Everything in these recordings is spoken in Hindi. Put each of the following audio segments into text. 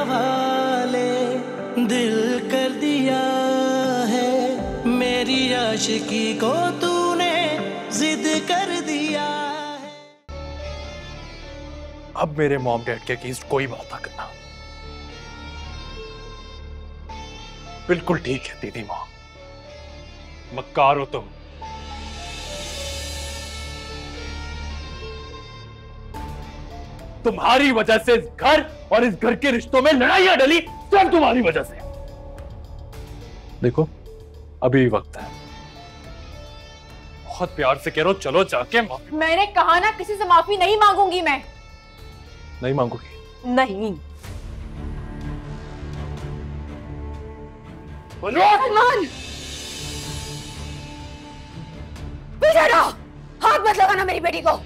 हवाले दिल कर दिया है, मेरी आशिकी को तूने जिद कर दिया है। अब मेरे मॉम डैड के अगेंस्ट कोई बात ना करना। बिल्कुल ठीक है दीदी माँ, मक्कार हो तुम। तुम्हारी वजह से इस घर और इस घर के रिश्तों में लड़ाइयां डली, सब तुम्हारी वजह से। देखो अभी भी वक्त है, बहुत प्यार से कह रहा हूं, चलो जाके माफी। मैंने कहा ना किसी से माफी नहीं मांगूंगी मैं। नहीं मांगोगी? नहीं। सलमान, पीछे रहो, हाथ मत लगाना मेरी बेटी को।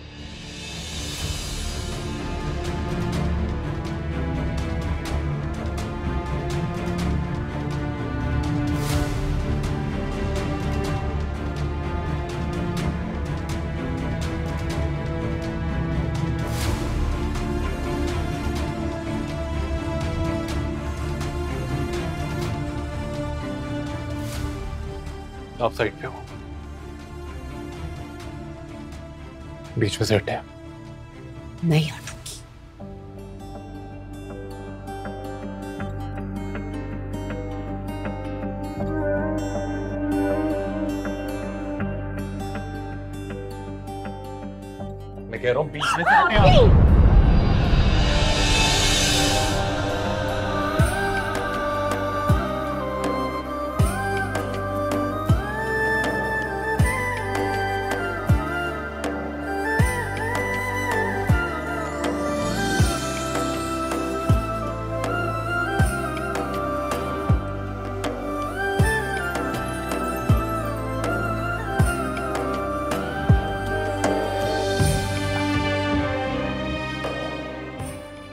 आप साइड पे हो, बीच में से हटे। नहीं हटूंगी। मैं कह रहा हूं बीच में से हटे।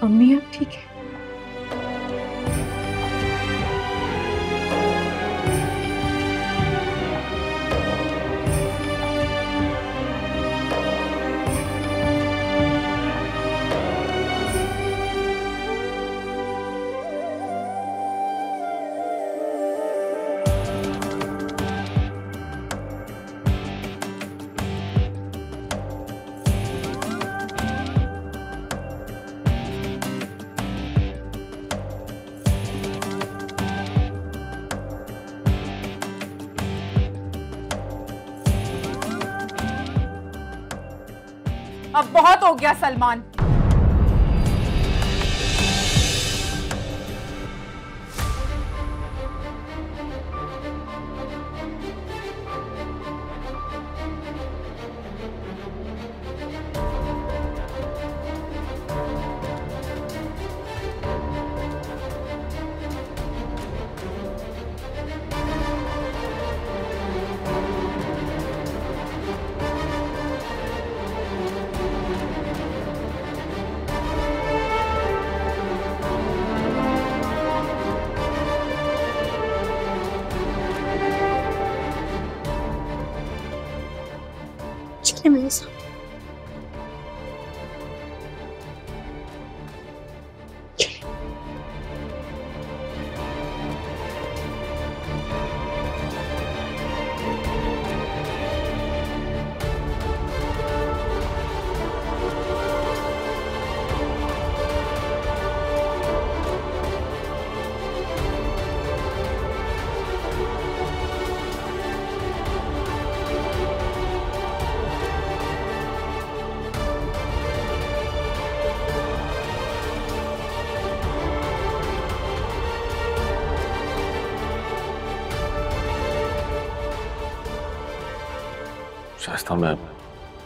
अम्मी अब ठीक है? अब बहुत हो गया सलमान। चलिए मेरे साथ। शाइस्ता, मैं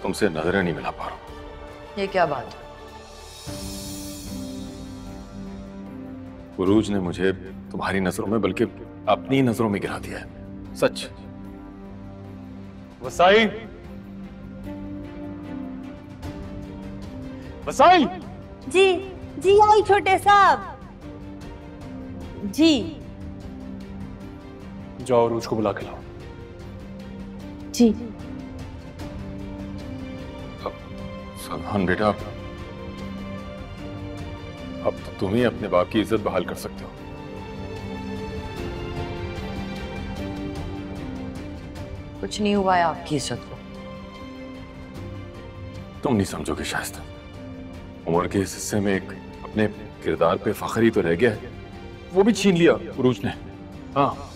तुमसे नजरें नहीं मिला पा रहा हूं। ये क्या बात है? उरूज ने मुझे तुम्हारी नजरों में बल्कि अपनी नजरों में गिरा दिया है, सच। वसाई, वसाई। जी जी आई छोटे साहब। जी जाओ उरूज को बुला के लाओ। जी। सलमान बेटा, अब तो तुम ही अपने बाप की इज्जत बहाल कर सकते हो। कुछ नहीं हुआ है आपकी इज्जत को। तुम नहीं समझोगे शाइस्ता, उम्र के इस हिस्से में एक अपने किरदार पे फख्र ही तो रह गया है, वो भी छीन लिया उरूज ने। हाँ,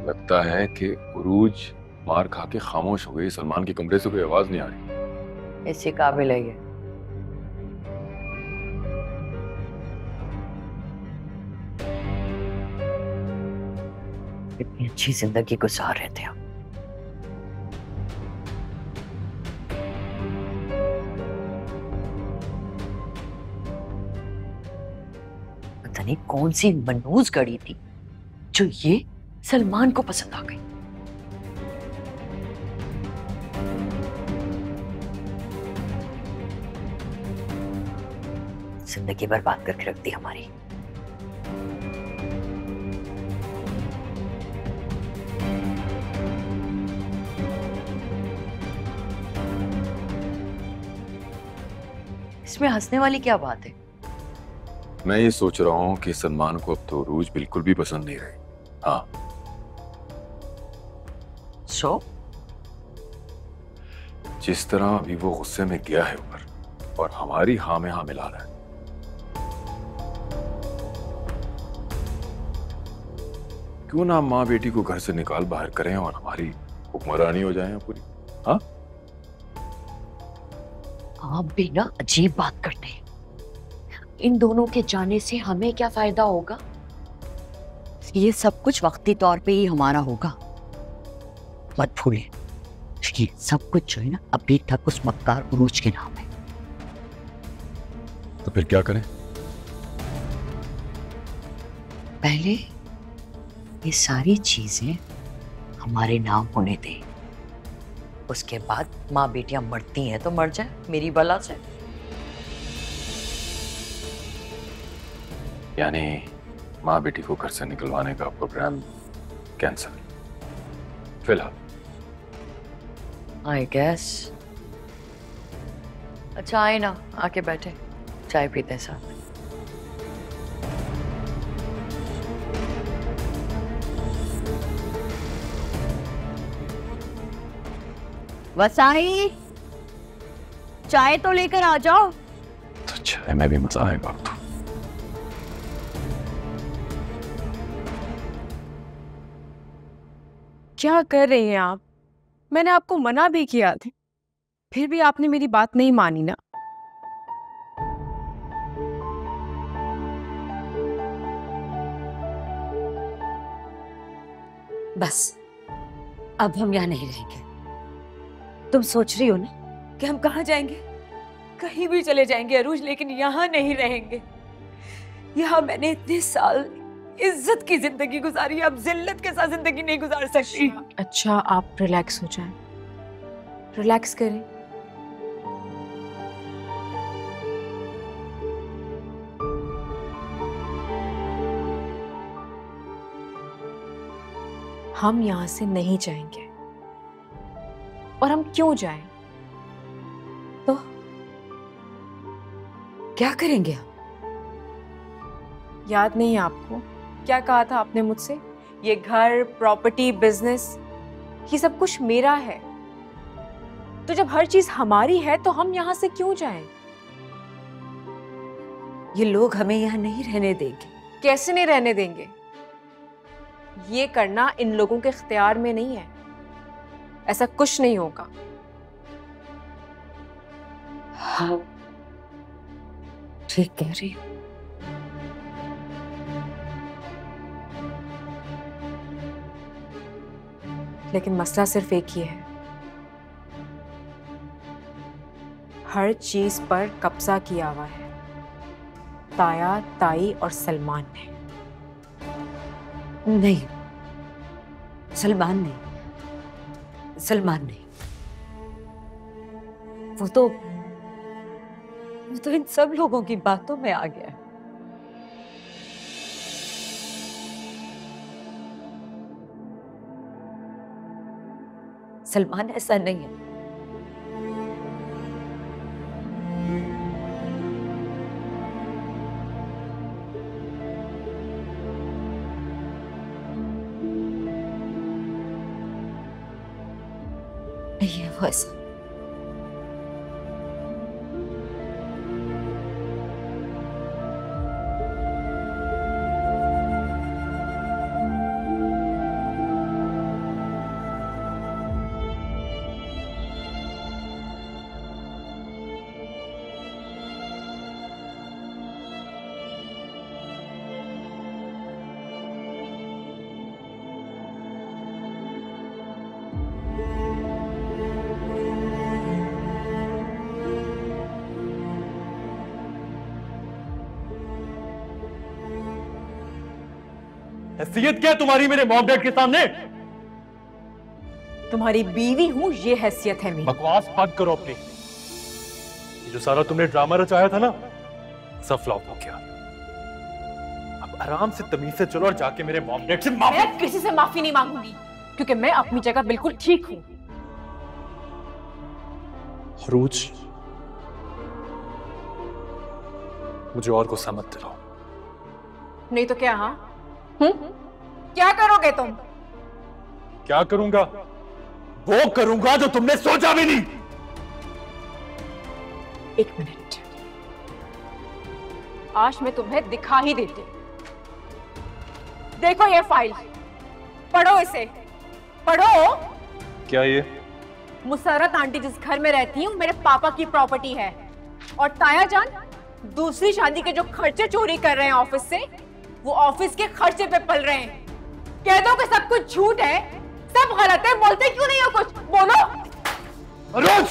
लगता है कि उरूज मार खा के खामोश हो गई। सलमान के कमरे से कोई आवाज नहीं आ रही। इसी काबिल है ये। इतनी अच्छी जिंदगी गुजार रहे थे हम। पता नहीं कौन सी मनूज गढ़ी थी जो ये सलमान को पसंद आ गई। जिंदगी बर्बाद करके रख दी हमारी। इसमें हंसने वाली क्या बात है? मैं ये सोच रहा हूँ कि सलमान को अब तो उरूज बिल्कुल भी पसंद नहीं रही। हाँ, सो जिस तरह अभी वो गुस्से में गया है ऊपर और हमारी हाँ में हाँ मिला रहा है, क्यों ना माँ बेटी को घर से निकाल बाहर करें और हमारी हुक्मरानी हो जाए पूरी। हाँ, आप भी ना अजीब बात करते हैं। इन दोनों के जाने से हमें क्या फायदा होगा? ये सब कुछ वक्ती तौर पे ही हमारा होगा। मत भूलें, ये सब कुछ जो है ना अभी तक उस मक्कार उरूज के नाम है। तो फिर क्या करें? पहले ये सारी चीजें हमारे नाम होने दें, उसके बाद माँ बेटियां मरती हैं तो मर जाए मेरी बला से। यानी माँ बेटी को घर से निकलवाने का प्रोग्राम कैंसिल फिलहाल। आई गैस। अच्छा आए ना, आके बैठे चाय पीते हैं साथ में। वसाई, चाय तो लेकर आ जाओ। तो चाय में भी मजा आएगा। क्या कर रही हैं आप? मैंने आपको मना भी किया था, फिर भी आपने मेरी बात नहीं मानी ना। बस अब हम यहाँ नहीं रहेंगे। तुम सोच रही हो ना कि हम कहाँ जाएंगे? कहीं भी चले जाएंगे अरूज, लेकिन यहाँ नहीं रहेंगे। यहाँ मैंने इतने साल इज्जत की जिंदगी गुजारी, अब जिल्लत के साथ जिंदगी नहीं गुजार सकती। अच्छा आप रिलैक्स हो जाएं, रिलैक्स करें। हम यहाँ से नहीं जाएंगे, और हम क्यों जाएं? तो क्या करेंगे हम? याद नहीं है आपको क्या कहा था आपने मुझसे? ये घर, प्रॉपर्टी, बिजनेस, ये सब कुछ मेरा है। तो जब हर चीज हमारी है तो हम यहाँ से क्यों जाएं? ये लोग हमें यहाँ नहीं रहने देंगे। कैसे नहीं रहने देंगे? ये करना इन लोगों के इख्तियार में नहीं है। ऐसा कुछ नहीं होगा। हाँ, ठीक कह रही हो। लेकिन मसला सिर्फ एक ही है, हर चीज पर कब्जा किया हुआ है ताया, ताई और सलमान ने। नहीं, सलमान नहीं, सलमान नहीं। वो तो इन सब लोगों की बातों में आ गया है। सलमान ऐसा नहीं है। नहीं है वो ऐसा। हैसियत क्या है तुम्हारी मेरे मॉम डैड के सामने? तुम्हारी बीवी हूं, ये हैसियत है मेरी। बकवास बंद करो अपनी। ये जो सारा तुमने ड्रामा रचाया था ना, सब फ्लॉप हो गया। अब आराम से तमीज से चलो और जाके मेरे मॉम डैड से माफी। मैं किसी से माफी नहीं मांगूंगी, क्योंकि मैं अपनी जगह बिल्कुल ठीक हूं। अरूज, मुझे और गुस्सा मत दिलाओ। नहीं तो क्या? हाँ, क्या करोगे तुम? क्या करूंगा? वो करूंगा जो तुमने सोचा भी नहीं। एक मिनट, आज मैं तुम्हें दिखा ही देती हूं। देखो ये फाइल, पढ़ो इसे, पढ़ो। क्या ये? मुसर्रत आंटी जिस घर में रहती हूँ मेरे पापा की प्रॉपर्टी है, और ताया जान दूसरी शादी के जो खर्चे चोरी कर रहे हैं ऑफिस से, वो ऑफिस के खर्चे पे पल रहे हैं। कह दो कि सब कुछ झूठ है, सब गलत है, बोलते क्यों नहीं हो कुछ? बोलो। अरूज!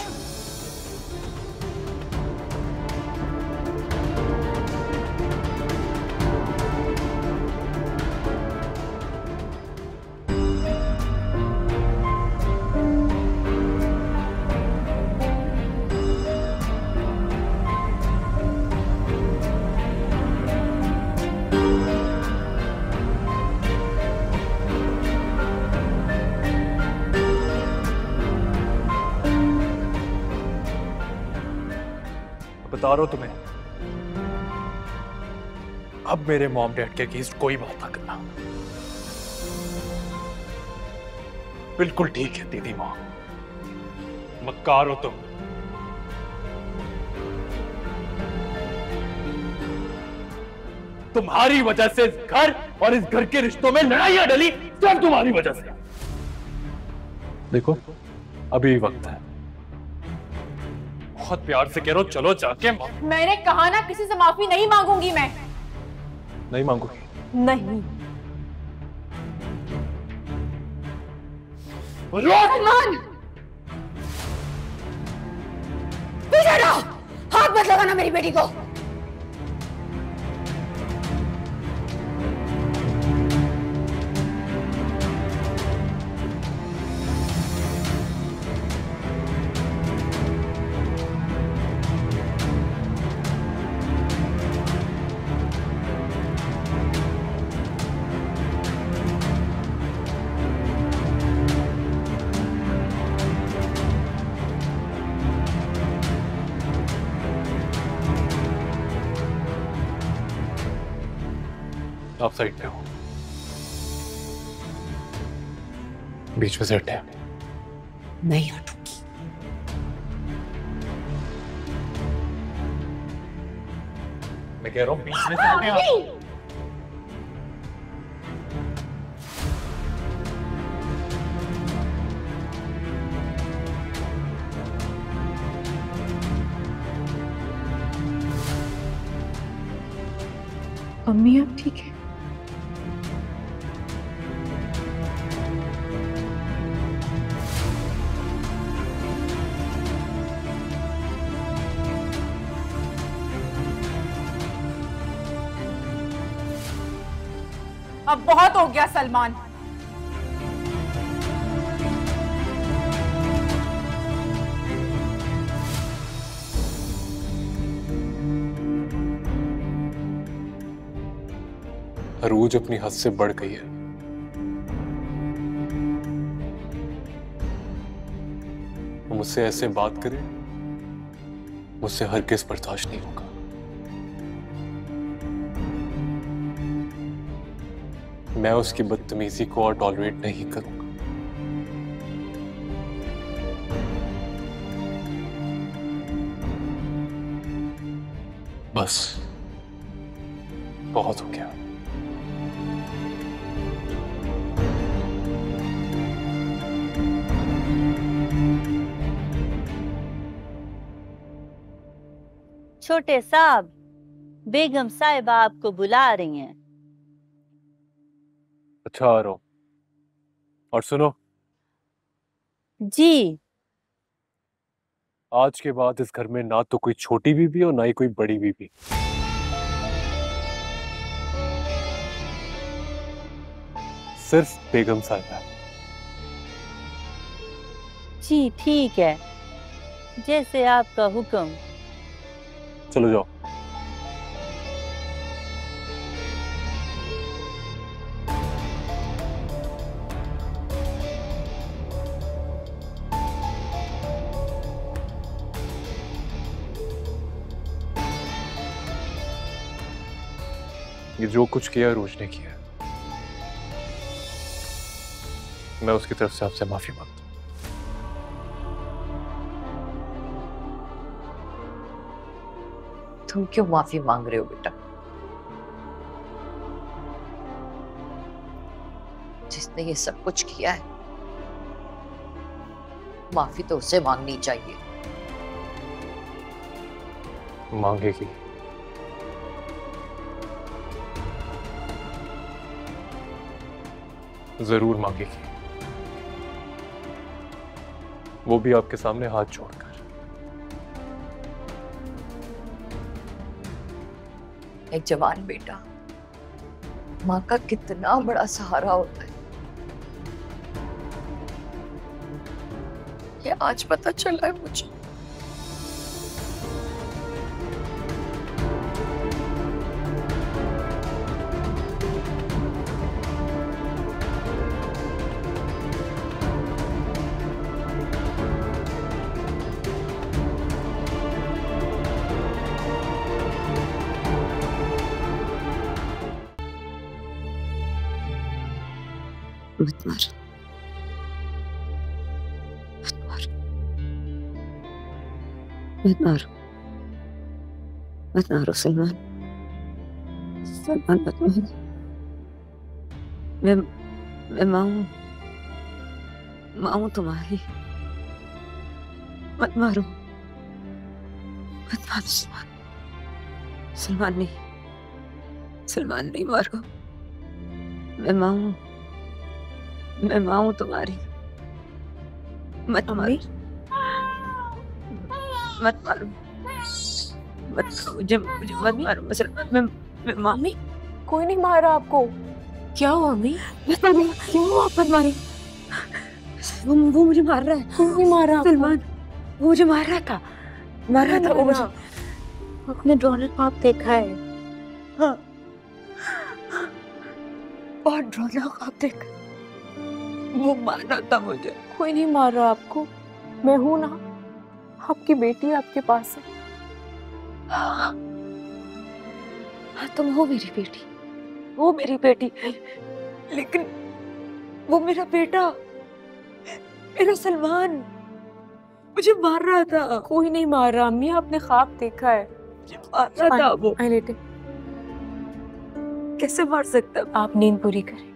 बता रहा हूं तुम्हें, अब मेरे मॉम डैड के अगेंस्ट कोई बात ना करना। बिल्कुल ठीक है दीदी माँ, मक्कार हो तुम। तुम्हारी वजह से इस घर और इस घर के रिश्तों में लड़ाइयां डली, सब तुम्हारी वजह से। देखो अभी वक्त है, बहुत प्यार से कह रहा हूं, चलो जाके। मैंने कहा ना किसी से माफी नहीं मांगूंगी मैं। नहीं मांगूंगी? नहीं। सलमान, पीछे रहो, हाथ मत लगाना मेरी बेटी को। आप साइड पे हो, बीच में से हटे। नहीं हटूंगी। मैं कह रहा हूँ बीच में से हटे आप। अम्मी आप ठीक है? अब बहुत हो गया सलमान। अरूज अपनी हद से बढ़ गई है। वो मुझसे ऐसे बात करे, मुझसे हरगिज़ बर्दाश्त नहीं होगा। मैं उसकी बदतमीजी को और टॉलरेट नहीं करूंगा। बस बहुत हो गया। छोटे साहब, बेगम साहिबा आपको बुला रही हैं। अच्छा आ रहा हूं। और सुनो, जी। आज के बाद इस घर में ना तो कोई छोटी बीबी और ना ही कोई बड़ी बीबी। सिर्फ बेगम साहिबा। जी ठीक है, जैसे आपका हुक्म। चलो जाओ। ये जो कुछ किया रोज ने किया, मैं उसकी तरफ से आपसे माफी मांगता हूं। तुम क्यों माफी मांग रहे हो बेटा? जिसने ये सब कुछ किया है, माफी तो उसे मांगनी चाहिए। मांगेगी। जरूर मांगेगी, वो भी आपके सामने हाथ जोड़कर। एक जवान बेटा माँ का कितना बड़ा सहारा होता है, ये आज पता चला है मुझे। मत मारो, मत मारो, मत मारो, मत मारो सलमान, सलमान मत मारो। मैं माँ हूँ तुम्हारी। मत मारो, मत मारो सलमान, सलमान नहीं मारो। मैं माँ हूँ तुम्हारी। मत मारो, मत मारो, मुझे मत मारो। मैं मम्मी कोई नहीं मारा आपको। क्या हुआ मम्मी? मत मारो, क्यों मत मारो। वो मुझे मार रहा है। कोई नहीं मारा सलमान, वो मुझे मार रहा था वो मुझे। आपने डोनाल्ड पाप देखा है? हाँ, और डोनाल्ड पाप देखा, वो मारा था मुझे। कोई नहीं मार रहा आपको, मैं हूं ना, आपकी बेटी आपके पास है। हाँ, तुम हो मेरी बेटी, वो मेरी बेटी, लेकिन वो मेरा बेटा, मेरा सलमान मुझे मार रहा था। कोई नहीं मार रहा अम्मी, आपने ख्वाब देखा है। मार रहा था वो। लेटे कैसे मार सकता? आप नींद पूरी करें।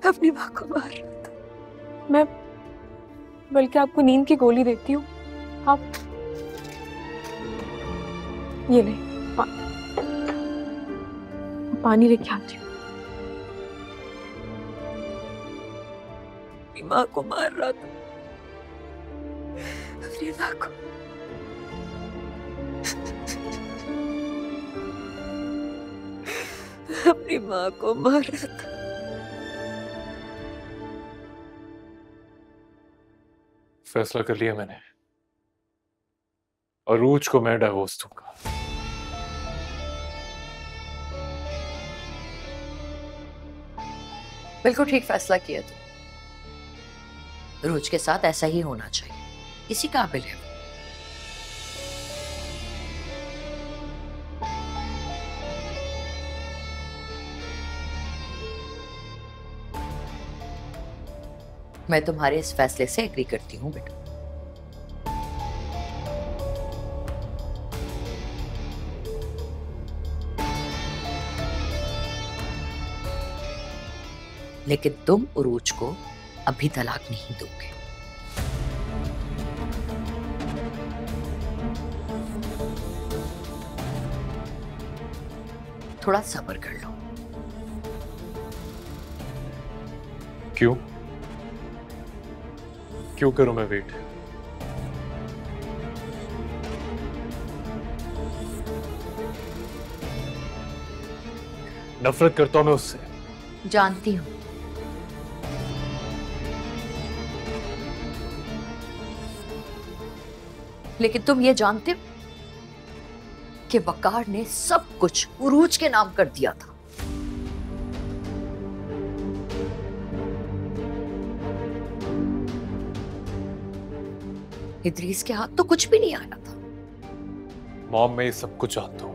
अपनी माँ को मार रहा था। मैं बल्कि आपको नींद की गोली देती हूँ, आप ये ले पानी लेके आती हूँ। अपनी माँ को मार रहा था, अपनी माँ को। अपनी माँ को मार रहा था। फैसला कर लिया मैंने, अरूज को मैं डिवोर्स दूंगा। बिल्कुल ठीक फैसला किया तू। रोज के साथ ऐसा ही होना चाहिए, इसी काबिल है। मैं तुम्हारे इस फैसले से एग्री करती हूँ बेटा। लेकिन तुम उरूज को अभी तलाक नहीं दोगे। थोड़ा सब्र कर लो। क्यों क्यों करूं मैं वेट? नफरत करता हूं मैं उससे, जानती हूं, लेकिन तुम ये जानते हो कि वकार ने सब कुछ उरूज के नाम कर दिया था। इदरीस के हाथ तो कुछ भी नहीं आया था। मॉम, मैं ये सब कुछ जानता हूं।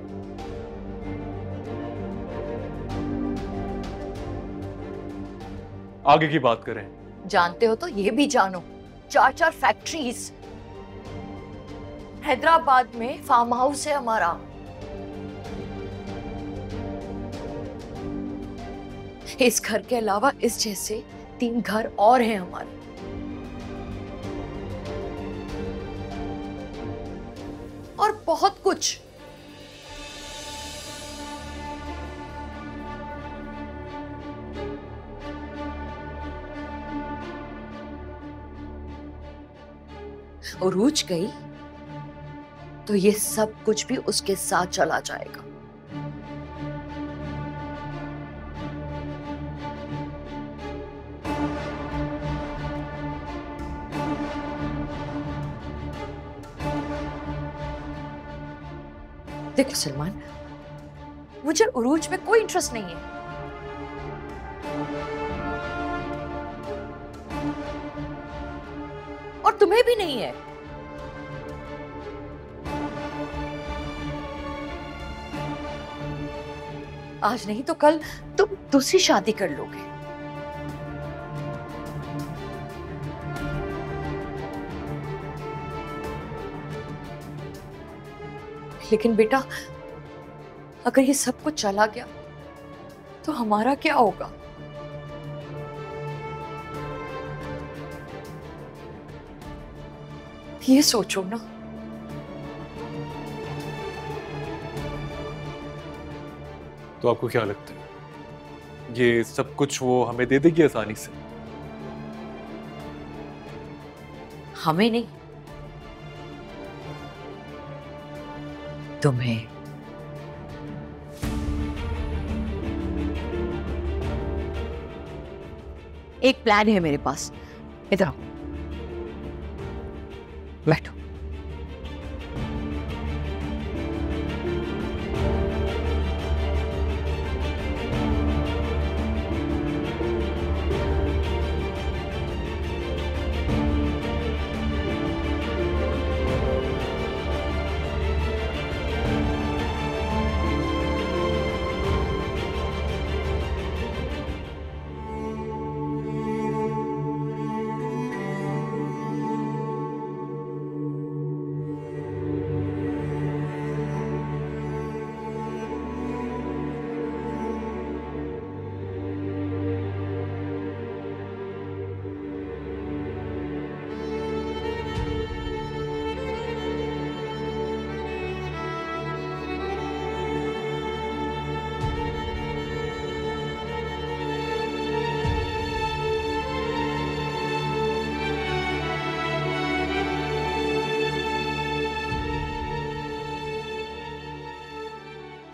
आगे की बात करें। जानते हो तो ये भी जानो, 4-4 फैक्ट्रीज, हैदराबाद में फार्म हाउस है हमारा। इस घर के अलावा इस जैसे 3 घर और हैं हमारे। और बहुत कुछ। उरूज गई तो ये सब कुछ भी उसके साथ चला जाएगा। देखो सलमान, मुझे उरूज में कोई इंटरेस्ट नहीं है। और तुम्हें भी नहीं है। आज नहीं तो कल तुम दूसरी शादी कर लोगे। लेकिन बेटा, अगर ये सब कुछ चला गया तो हमारा क्या होगा? ये सोचो ना। तो आपको क्या लगता है ये सब कुछ वो हमें दे देगी आसानी से? हमें नहीं, तुम्हें। एक प्लान है मेरे पास, इधर आओ, बैठो।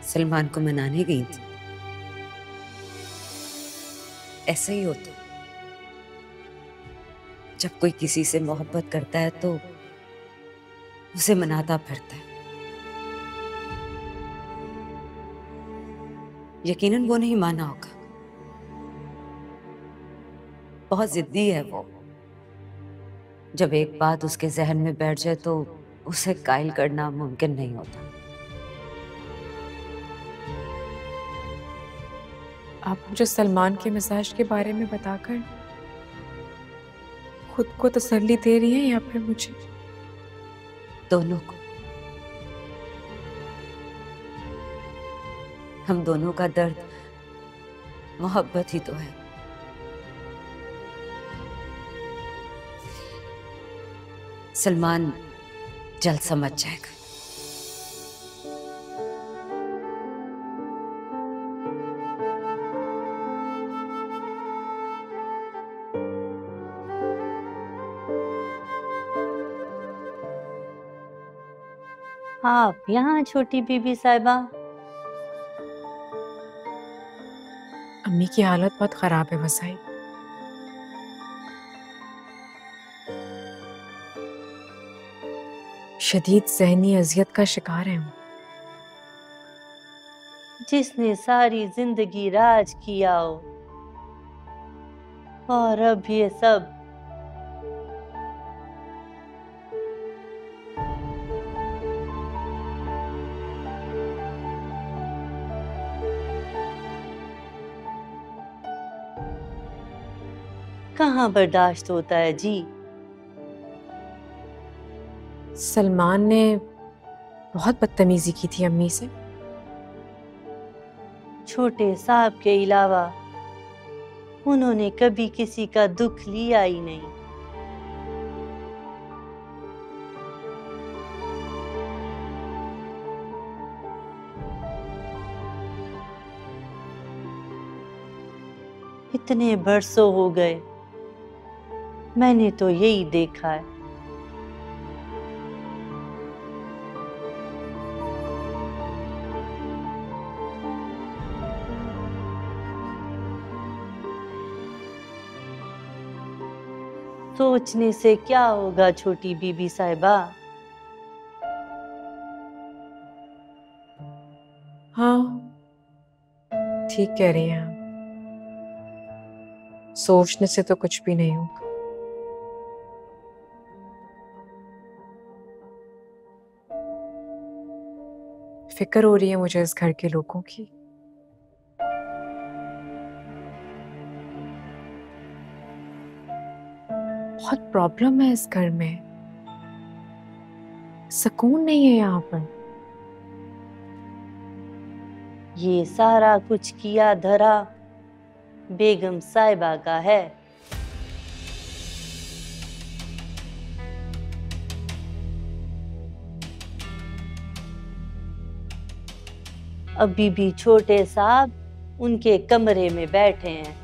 सलमान को मनाने गई थी। ऐसा ही होता, जब कोई किसी से मोहब्बत करता है तो उसे मनाता फिरता है। यकीनन वो नहीं माना होगा, बहुत जिद्दी है वो। जब एक बात उसके जहन में बैठ जाए तो उसे कायल करना मुमकिन नहीं होता। आप मुझे सलमान के मिजाज के बारे में बताकर खुद को तसल्ली दे रही हैं या फिर मुझे? दोनों को। हम दोनों का दर्द मोहब्बत ही तो है। सलमान जल्द समझ जाएगा। आप यहाँ छोटी बीबी साहिबा? अम्मी की हालत बहुत खराब है वसाई। शदीद ज़हनी अजियत का शिकार है वो। जिसने सारी जिंदगी राज किया हो और अब ये सब। कहाँ बर्दाश्त होता है जी। सलमान ने बहुत बदतमीजी की थी अम्मी से। छोटे साहब के अलावा उन्होंने कभी किसी का दुख लिया ही नहीं। इतने बरसों हो गए, मैंने तो यही देखा है। सोचने से क्या होगा छोटी बीबी साहिबा। हाँ, ठीक कह रही हैं आप। सोचने से तो कुछ भी नहीं होगा। फिक्र हो रही है मुझे इस घर के लोगों की। बहुत प्रॉब्लम है इस घर में, सुकून नहीं है यहाँ पर। ये सारा कुछ किया धरा बेगम साहिबा का है। अभी भी छोटे साहब उनके कमरे में बैठे हैं।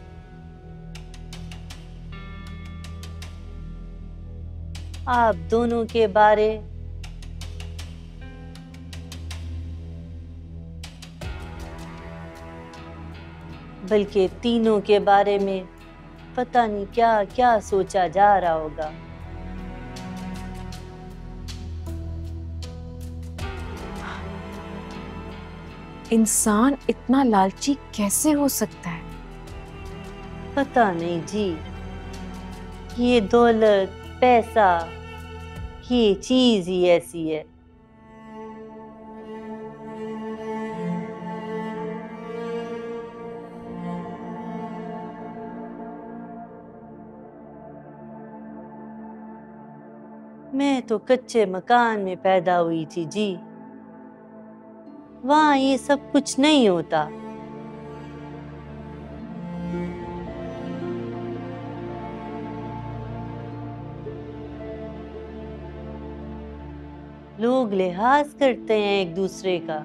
आप दोनों के बारे बल्कि तीनों के बारे में पता नहीं क्या क्या सोचा जा रहा होगा। इंसान इतना लालची कैसे हो सकता है? पता नहीं जी, ये दौलत पैसा ये चीज ही ऐसी है। मैं तो कच्चे मकान में पैदा हुई थी जी, वहां ये सब कुछ नहीं होता। लोग लिहाज करते हैं एक दूसरे का।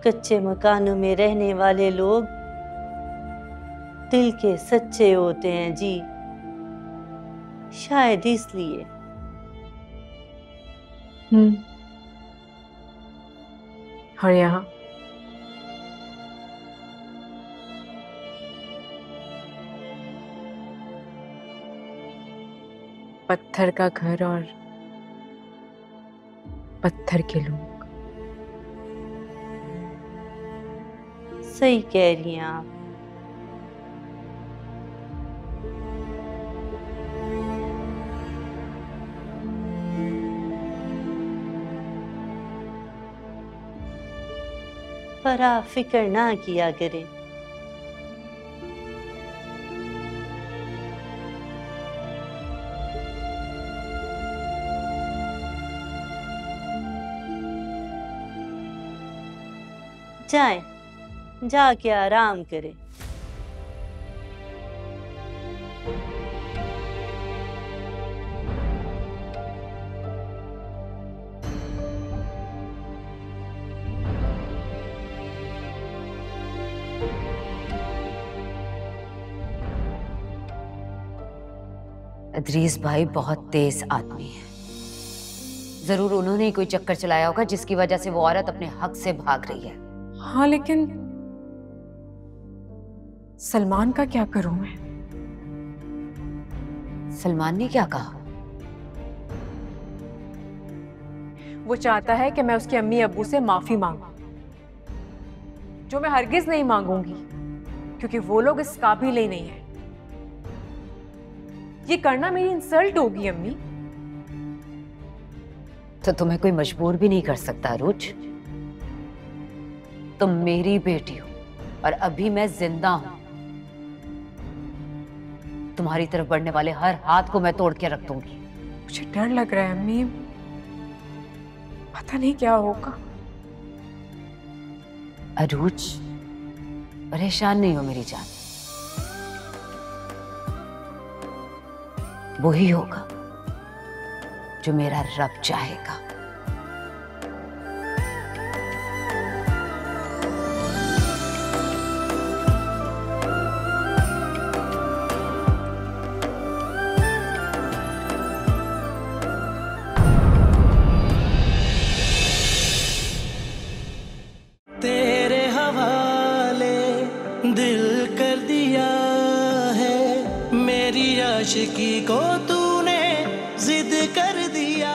कच्चे मकानों में रहने वाले लोग दिल के सच्चे होते हैं जी, शायद इसलिए। और यहाँ पत्थर का घर और पत्थर के लोग। सही कह रही हैं आप। पर आप फिक्र ना किया करें। जाएं, जाके आराम करें। अदरीस भाई बहुत तेज आदमी है। जरूर उन्होंने ही कोई चक्कर चलाया होगा जिसकी वजह से वो औरत अपने हक से भाग रही है। हाँ, लेकिन सलमान का क्या करूं मैं? सलमान ने क्या कहा? वो चाहता है कि मैं उसके अम्मी अब्बू से माफी मांगूं, जो मैं हरगिज नहीं मांगूंगी, क्योंकि वो लोग इस काबिल ही नहीं है। ये करना मेरी इंसल्ट होगी अम्मी। तो तुम्हें कोई मजबूर भी नहीं कर सकता अरूज। तुम मेरी बेटी हो और अभी मैं जिंदा हूं। तुम्हारी तरफ बढ़ने वाले हर हाथ को मैं तोड़ के रख दूंगी। मुझे डर लग रहा है अम्मी, पता नहीं क्या होगा। अरूज, परेशान नहीं हो मेरी जान, वही होगा जो मेरा रब चाहेगा। तेरे हवाले दिल कर दिया है, मेरी आशिकी को तूने जिद कर दिया।